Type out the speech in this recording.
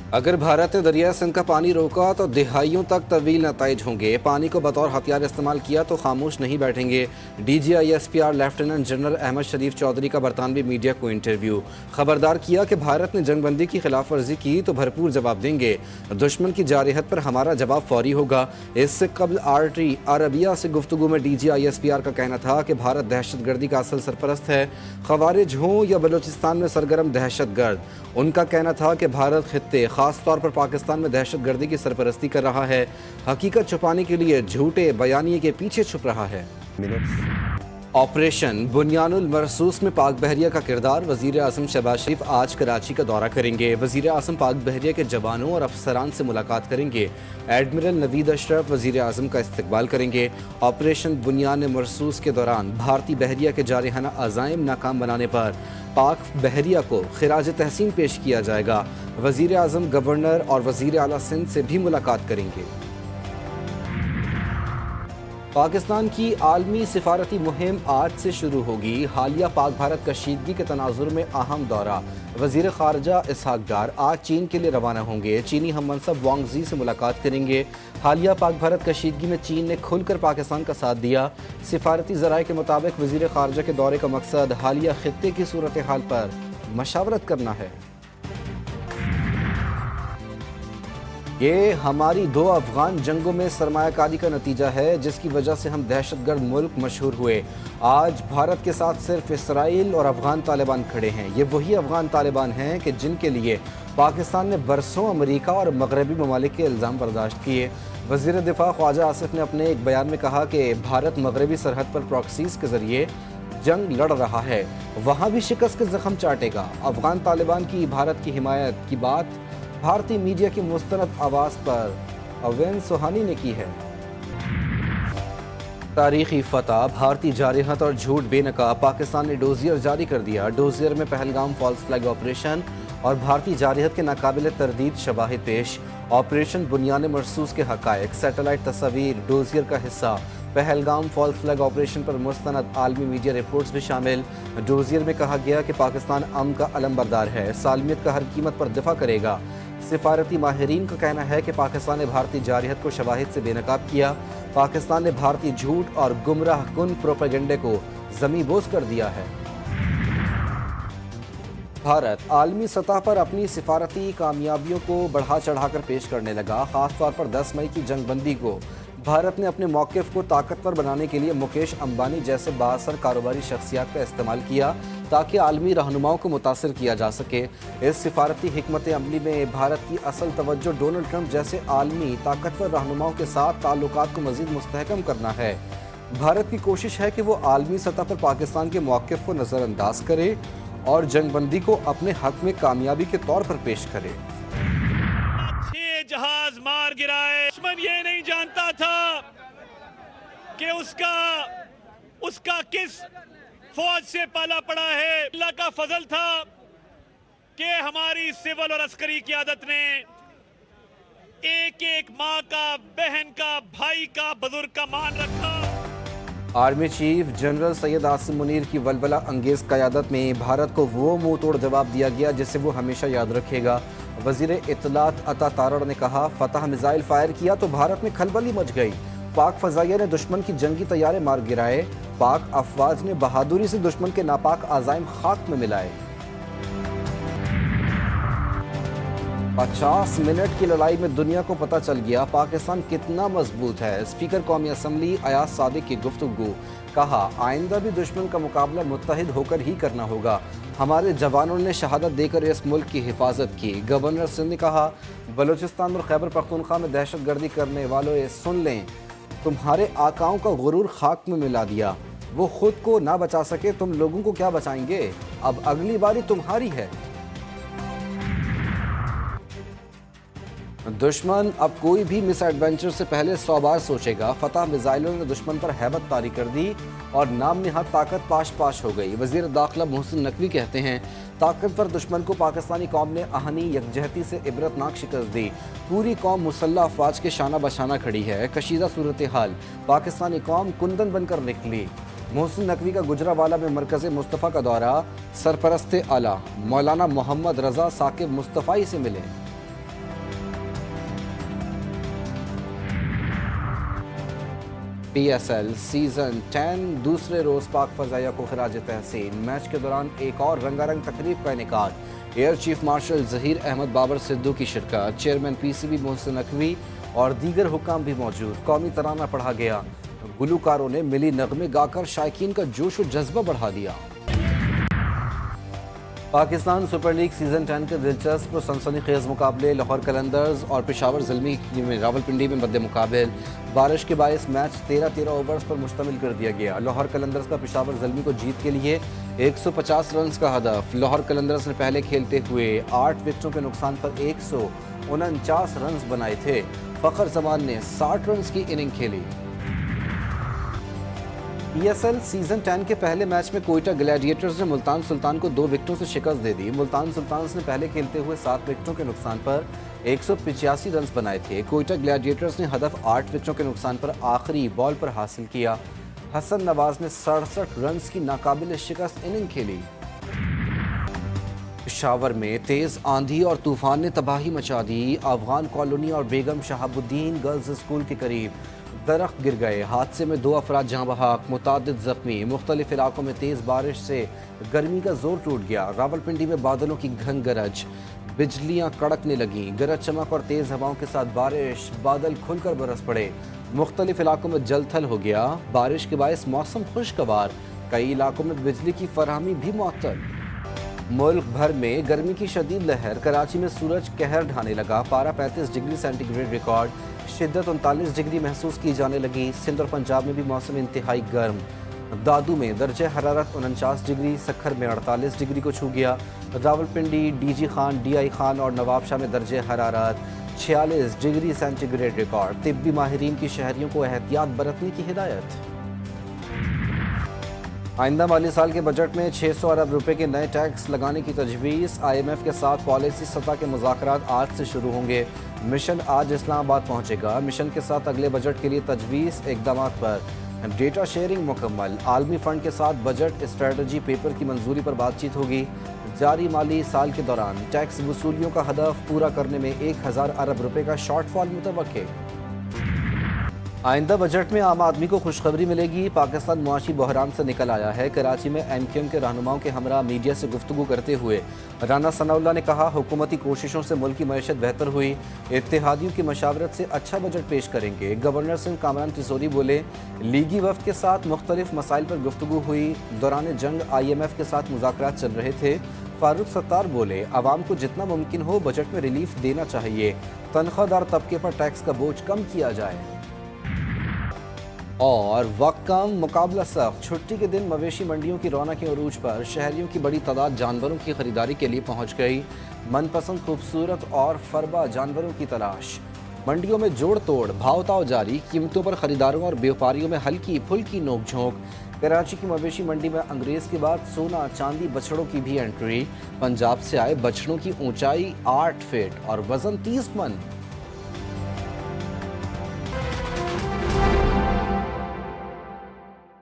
अगर भारत ने दरिया सिंध का पानी रोका तो दिहाइयों तक तवील नताइज होंगे। पानी को बतौर हथियार इस्तेमाल किया तो खामोश नहीं बैठेंगे। DGISPR लेफ्टिनेंट जनरल अहमद शरीफ चौधरी का बरतानवी मीडिया को इंटरव्यू। खबरदार किया कि भारत ने जंगबंदी की खिलाफ वर्जी की तो भरपूर जवाब देंगे। दुश्मन की जारहत पर हमारा जवाब फौरी होगा। इससे कबल RT अरबिया से गुफ्तगू में DGISPR का कहना था कि भारत दहशतगर्दी का असल सरपरस्त है, खवारिज हों या बलूचिस्तान में सरगर्म दहशतगर्द। उनका कहना था कि भारत खित्ते खास तौर पर पाकिस्तान में दहशतगर्दी की सरपरस्ती कर रहा है, हकीकत छुपाने के लिए झूठे बयानिए के पीछे छुप रहा है। ऑपरेशन बुनियानुल मरसूस में पाक बहरिया का किरदार। वज़ीर आज़म शहबाज शरीफ आज कराची का दौरा करेंगे। वज़ीर आज़म पाक बहरिया के जवानों और अफसरान से मुलाकात करेंगे। एडमिरल नवीद अशरफ वज़ीर आज़म का इस्तकबाल करेंगे। ऑपरेशन बुनियान मरसूस के दौरान भारतीय बहरिया के जारहाना अज़ाइम नाकाम बनाने पर पाक बहरिया को खिराज तहसीन पेश किया जाएगा। वज़ीर आज़म गवर्नर और वज़ीर आला सिंध से भी मुलाकात करेंगे। पाकिस्तान की आलमी सिफारती मुहिम आज से शुरू होगी। हालिया पाक भारत कशीदगी के तनाजुर में अहम दौरा। वज़ीर ख़ारजा इसहाक डार आज चीन के लिए रवाना होंगे। चीनी हम मनसब वांग ज़ी से मुलाकात करेंगे। हालिया पाक भारत कशीदगी में चीन ने खुलकर पाकिस्तान का साथ दिया। सिफारती ज़राए के मुताबिक वज़ीर ख़ारजा के दौरे का मकसद हालिया खित्ते की सूरत हाल पर मशावरत करना है। ये हमारी 2 अफगान जंगों में सरमायाकारी का नतीजा है, जिसकी वजह से हम दहशतगर्द मुल्क मशहूर हुए। आज भारत के साथ सिर्फ इसराइल और अफगान तालिबान खड़े हैं। ये वही अफगान तालिबान हैं कि जिनके लिए पाकिस्तान ने बरसों अमेरिका और मगरबी ममालिक के इल्ज़ाम बर्दाश्त किए। वज़ीर दिफा ख्वाजा आसिफ ने अपने एक बयान में कहा कि भारत मगरबी सरहद पर प्रॉक्सीज़ के ज़रिए जंग लड़ रहा है, वहाँ भी शिकस्त के ज़ख्म चाटेगा। अफगान तालिबान की भारत की हिमायत की बात भारतीय मीडिया की मुस्तनद आवाज़ पर अवेन सुहानी ने की है। तारीखी फतह, भारतीय जारहत और झूठ बेनकाब। पाकिस्तान ने डोजियर जारी कर दिया। डोजियर में पहलगाम फॉल्स फ्लैग ऑपरेशन और भारतीय जारहत के नाकाबिल तरदीद शवाहिद पेश। ऑपरेशन बुनियान मरसूस के हकायक, सैटेलाइट तस्वीर डोजियर का हिस्सा। पहलगाम फॉल्स फ्लैग ऑपरेशन पर मुस्तनद आलमी मीडिया रिपोर्ट्स भी शामिल। डोजियर में कहा गया कि पाकिस्तान अमन का अलमबरदार है, सालमियत का हर कीमत पर दिफा करेगा। सिफारती माहिरीन का कहना है कि पाकिस्तान ने भारतीय जारहत को शवाहिद से बेनकाब किया। पाकिस्तान ने भारतीय झूठ और गुमराह कुन प्रोपेगेंडे को ज़मींबोस कर दिया है। भारत आलमी सतह पर अपनी सिफारती कामयाबियों को बढ़ा चढ़ाकर पेश करने लगा। खासतौर पर 10 मई की जंगबंदी को भारत ने अपने मौक़िफ़ को ताकतवर बनाने के लिए मुकेश अंबानी जैसे बाअसर कारोबारी शख्सियात का इस्तेमाल किया, ताकि आलमी रहनुमाओं को मुतासिर किया जा सके। इस सिफारती हिकमत अमली में भारत की असल तवज्जो डोनाल्ड ट्रंप जैसे आलमी ताकतवर रहनुमाओं के साथ ताल्लुकात को मज़ीद मुस्तहकम करना है। भारत की कोशिश है कि वो आलमी सतह पर पाकिस्तान के मौक़िफ़ को नज़रअंदाज करे और जंगबंदी को अपने हक में कामयाबी के तौर पर पेश करे। 6 जहाज मार गिराए। दुश्मन ये नहीं जानता था कि उसका किस फौज से पाला पड़ा है। अल्लाह का फजल था कि हमारी सिविल और अस्करी क़यादत ने एक एक माँ का, बहन का, भाई का, बुजुर्ग का मान रखा। Army chief general Syed Asim Munir की वलवला अंगेज क़यादत में भारत को वो मुंह तोड़ जवाब दिया गया जिसे वो हमेशा याद रखेगा। वज़ीर इत्तलात अता तारड़ ने कहा, फतह मिसाइल फायर किया तो भारत में खलबली मच गई। पाक फ़ज़ाइया ने दुश्मन की जंगी तैयारे मार गिराए। पाक अफवाज ने बहादुरी से दुश्मन के नापाक आज़ाइम खाक में मिलाए। 50 मिनट की लड़ाई में दुनिया को पता चल गया पाकिस्तान कितना मजबूत है। स्पीकर कौमी असम्बली अयाज सादिक की गुफ्तगू। कहा, आइंदा भी दुश्मन का मुकाबला मुत्तहिद होकर ही करना होगा। हमारे जवानों ने शहादत देकर इस मुल्क की हिफाजत की। गवर्नर सिंध ने कहा, बलूचिस्तान और खैबर पख्तूनख्वा में दहशतगर्दी करने वालों ये सुन लें, तुम्हारे आकाओं का गुरूर खाक में मिला दिया। वो खुद को ना बचा सके, तुम लोगों को क्या बचाएंगे? अब अगली बारी तुम्हारी है। दुश्मन अब कोई भी मिस एडवेंचर से पहले 100 बार सोचेगा। फतह मिसाइलों ने दुश्मन पर हैबत तारी कर दी और नाम निहाद ताकत पाश पाश हो गई। वज़ीर दाखिला मोहसिन नकवी कहते हैं, ताकतवर दुश्मन को पाकिस्तानी कौम ने आहनी यकजहती से इबरतनाक शिकस्त दी। पूरी कौम मुसल्लह अफवाज के शाना बशाना खड़ी है। कशीदा सूरत हाल, पाकिस्तानी कौम कुंदन बनकर निकली। मोहसिन नकवी का गुजरावाला में मरकज़ मुस्तफ़ा का दौरा। सरपरस्त आला मौलाना मोहम्मद रज़ा साकिब मुस्तफ़ाई से मिले। PSL सीजन 10 दूसरे रोज पाक फजाइया को खराज तहसीन। मैच के दौरान एक और रंगारंग तकरीब का इनेकाद। Air chief marshal Zaheer Ahmed Babar Sidhu की शिरकत, चेयरमैन PCB मोहसिन नकवी और दीगर हुक्काम भी मौजूद। कौमी तराना पढ़ा गया, गुलकारों ने मिली नगमे गाकर शायकीन का जोश और जज्बा बढ़ा दिया। पाकिस्तान सुपर लीग सीजन 10 के दिलचस्प और सनसनीखेज मुकाबले लाहौर कलंदर्स और पेशावर ज़ल्मी में रावलपिंडी में मद्दे मुकाबल। बारिश के बायस मैच 13 ओवर्स पर मुश्तमिल कर दिया गया। लाहौर कलंदर्स का पेशावर ज़ल्मी को जीत के लिए 150 रन का हदफ। लाहौर कलंदर्स ने पहले खेलते हुए 8 विकेटों के नुकसान पर 149 रन बनाए थे। फ़खर जमान ने 60 रन की इनिंग खेली। PSL सीजन 10 के पहले मैच में कोयटा ग्लैडिएटर्स ने मुल्तान सुल्तान को 2 विकेटों से शिकस्त दे दी। मुल्तान सुल्तान ने पहले खेलते हुए 7 विकेटों के नुकसान पर 185 रन बनाए थे। कोयटा ग्लैडिएटर्स ने हदफ 8 विकेटों के नुकसान पर आखिरी बॉल पर हासिल किया। हसन नवाज ने 67 रन की नाकाबिल शिकस्त इनिंग खेली। पेशावर में तेज आंधी और तूफान ने तबाही मचा दी। अफगान कॉलोनी और बेगम शहाबुद्दीन गर्ल्स स्कूल के करीब दरख्त गिर गए। हादसे में 2 अफराद जहाँ बहक, मुतादिद जख्मी। मुख्तलिफ इलाकों में तेज़ बारिश से गर्मी का जोर टूट गया। रावलपिंडी में बादलों की घन गरज, बिजलियाँ कड़कने लगीं। गरज चमक और तेज़ हवाओं के साथ बारिश, बादल खुलकर बरस पड़े। मुख्तलिफ इलाकों में जलथल हो गया। बारिश के बायस मौसम खुशगवार, कई इलाकों में बिजली की फरहमी भी मुअत्तल। मुल्क भर में गर्मी की शदीद लहर। कराची में सूरज कहर ढाने लगा। पारा 35 डिग्री सेंटीग्रेड रिकॉर्ड, शिद्दत 39 डिग्री महसूस की जाने लगी। सिंध और पंजाब में भी मौसम इंतहाई गर्म। दादू में दर्जे हरारत 49 डिग्री, सखर में 48 डिग्री को छू गया। रावलपिंडी, DG खान, DI खान और नवाबशाह में दर्जे हरारत 46 डिग्री सेंटीग्रेड रिकॉर्ड। तिब्बी माहिरीन की शहरियों को एहतियात बरतने की हिदायत। आइंदा माली साल के बजट में 600 अरब रुपए के नए टैक्स लगाने की तजवीज़। IMF के साथ पॉलिसी सतह के मुज़ाकरात आज से शुरू होंगे। मिशन आज इस्लामाबाद पहुंचेगा। मिशन के साथ अगले बजट के लिए तजवीज़ इक़दामात पर डेटा शेयरिंग मुकम्मल। आलमी फ़ंड के साथ बजट स्ट्रेटजी पेपर की मंजूरी पर बातचीत होगी। जारी माली साल के दौरान टैक्स वसूलियों का हदफ पूरा करने में 1000 अरब रुपए का शॉर्टफॉल मुतवक्के। आइंदा बजट में आम आदमी को खुशखबरी मिलेगी। पाकिस्तान मुआशी बहरान से निकल आया है। कराची में MQM के रहनुमाओं के हमरा मीडिया से गुफ्तगू करते हुए राना सनाउल्लाह ने कहा, हुकूमती कोशिशों से मुल्क की मईशत बेहतर हुई। इत्तेहादियों की मशावरत से अच्छा बजट पेश करेंगे। गवर्नर सिंध कामरान तिसोरी बोले, लीगी वफ्द के साथ मुख्तलिफ मसाइल पर गुफ्तगू हुई। दौरान जंग IMF के साथ मुज़ाकरात चल रहे थे। फारूक सत्तार बोले, आवाम को जितना मुमकिन हो बजट में रिलीफ देना चाहिए। तनख्वाहदार तबके पर टैक्स का बोझ कम किया जाए। और वक्त कम, मुकाबला सख्त। छुट्टी के दिन मवेशी मंडियों की रौनक के अरूज पर शहरियों की बड़ी तादाद जानवरों की खरीदारी के लिए पहुंच गई। मनपसंद खूबसूरत और फरबा जानवरों की तलाश। मंडियों में जोड़ तोड़, भाव ताव जारी। कीमतों पर खरीदारों और व्यापारियों में हल्की फुल्की नोक-झोंक। कराची की मवेशी मंडी में अंग्रेज़ के बाद सोना चांदी बछड़ों की भी एंट्री। पंजाब से आए बछड़ों की ऊंचाई 8 फीट और वजन 30 मन।